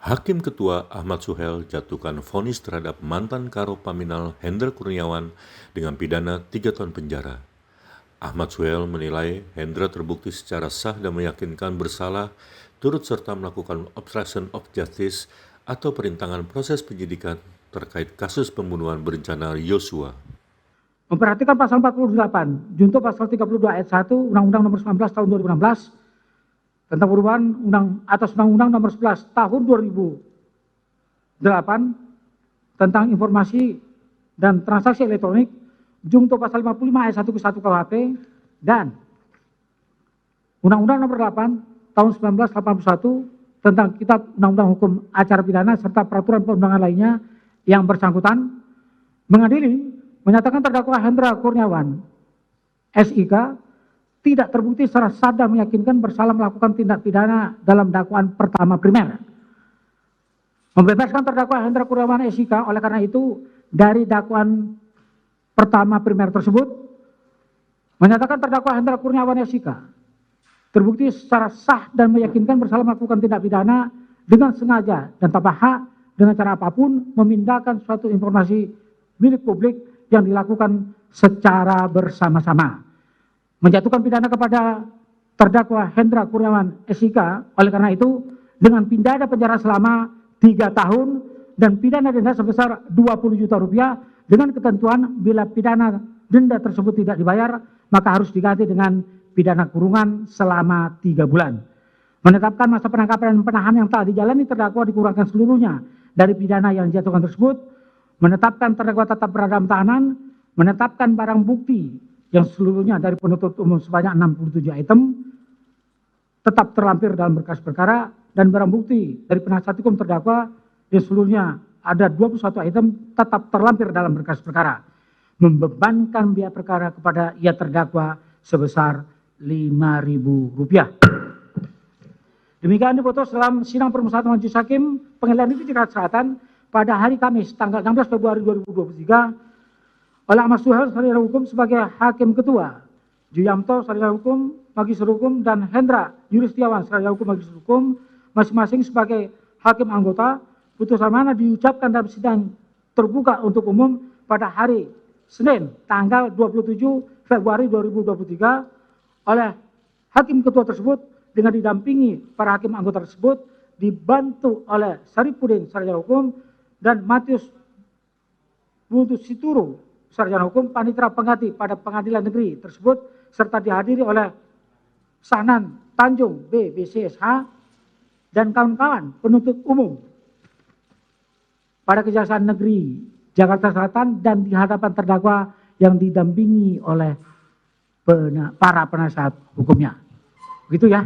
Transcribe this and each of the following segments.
Hakim Ketua Ahmad Suhel jatuhkan vonis terhadap mantan Karo Paminal Hendra Kurniawan dengan pidana 3 tahun penjara. Ahmad Suhel menilai Hendra terbukti secara sah dan meyakinkan bersalah turut serta melakukan obstruction of justice atau perintangan proses penyidikan terkait kasus pembunuhan berencana Yosua. Memperhatikan pasal 48, junto pasal 32 ayat 1 Undang-Undang Nomor 19 Tahun 2016 tentang perubahan Undang-Undang Nomor 11 Tahun 2008 tentang informasi dan transaksi elektronik, junto pasal 55 ayat 1 ke 1 KUHP dan Undang-Undang Nomor 8 Tahun 1981 tentang Kitab Undang-Undang Hukum Acara Pidana serta peraturan perundangan lainnya yang bersangkutan, mengadili menyatakan terdakwa Hendra Kurniawan SIK tidak terbukti secara sah dan meyakinkan bersalah melakukan tindak pidana dalam dakwaan pertama primer. Membebaskan terdakwa Hendra Kurniawan SIK oleh karena itu dari dakwaan pertama primer tersebut, menyatakan terdakwa Hendra Kurniawan SIK terbukti secara sah dan meyakinkan bersalah melakukan tindak pidana dengan sengaja dan tanpa hak dengan cara apapun memindahkan suatu informasi milik publik yang dilakukan secara bersama-sama. Menjatuhkan pidana kepada terdakwa Hendra Kurniawan SIK oleh karena itu dengan pidana penjara selama 3 tahun dan pidana denda sebesar 20 juta rupiah dengan ketentuan bila pidana denda tersebut tidak dibayar maka harus diganti dengan pidana kurungan selama 3 bulan. Menetapkan masa penangkapan dan penahanan yang telah dijalani terdakwa dikurangkan seluruhnya dari pidana yang dijatuhkan tersebut, menetapkan terdakwa tetap berada dalam tahanan, menetapkan barang bukti yang seluruhnya dari penuntut umum sebanyak 67 item tetap terlampir dalam berkas perkara dan barang bukti dari penasihat hukum terdakwa yang seluruhnya ada 21 item tetap terlampir dalam berkas perkara. Membebankan biaya perkara kepada ia terdakwa sebesar Rp5.000. Demikian diputus dalam sidang permusyawaratan majelis hakim Pengadilan Negeri Jakarta Selatan pada hari Kamis tanggal 16 Februari 2023 oleh Ahmad Suhel sarjana hukum sebagai hakim ketua, Juyamto sarjana hukum, magister hukum, dan Hendra Yulistiawan sarjana hukum, magister hukum, masing-masing sebagai hakim anggota. Putusan mana diucapkan dalam sidang terbuka untuk umum pada hari Senin tanggal 27 Februari 2023 oleh hakim ketua tersebut dengan didampingi para hakim anggota tersebut dibantu oleh Saripudin sarjana hukum dan Matius Buntu Situru sarjana hukum panitera pengganti pada pengadilan negeri tersebut serta dihadiri oleh Sahnan Tanjung BCSH dan kawan-kawan penuntut umum pada Kejaksaan Negeri Jakarta Selatan dan di hadapan terdakwa yang didampingi oleh para penasihat hukumnya. Begitu ya.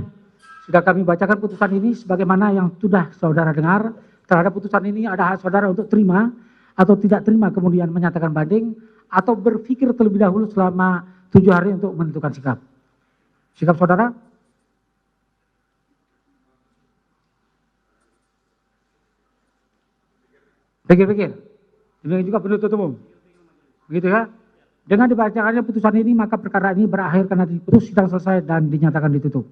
Sudah kami bacakan putusan ini sebagaimana yang sudah saudara dengar. Terhadap putusan ini ada hak saudara untuk terima atau tidak terima kemudian menyatakan banding atau berpikir terlebih dahulu selama 7 hari untuk menentukan sikap. Sikap saudara? Pikir-pikir. Demikian juga penuntut umum. Begitu ya. Dengan dibacakannya putusan ini maka perkara ini berakhir karena diputus sidang selesai dan dinyatakan ditutup.